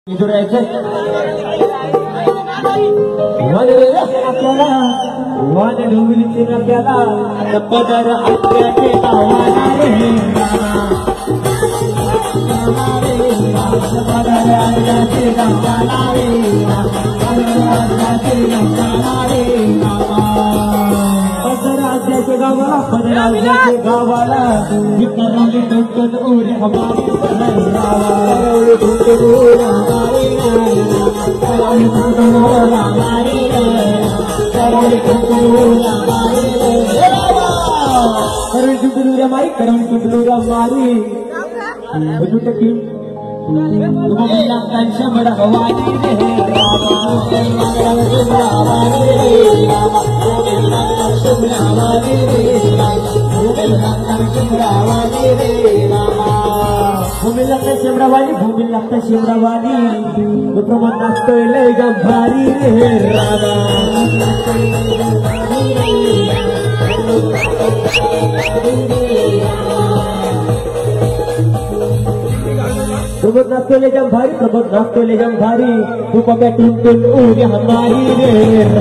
इधर ऐसे वन आपल्याला वन डोंगरीचे आपल्याला पदर आपल्याचे आव्हाना रे पदर आपल्याचे आव्हाना रे पदराज्याचे गावाला पदराज्याचे गावाला विक्रमी टोकन उरे हमारे रावळे टोकन उरे हमारे रावळे टोकन उरे हमारे रावळे टोकन उरे हमारे करण टोकन उरे हमारे करण टोकन उरे हमारे बजू टकी तुम मिला कंचा बड़ा हवानी रे रामा रावळे हमारे रामा भूमी लागता शेमरावानी प्रमाण नाचतोय लय गंभारी रे रामा प्रबोध नाचतोय लय गंभारी तू पक्या टुन टुन उरे हमारी रे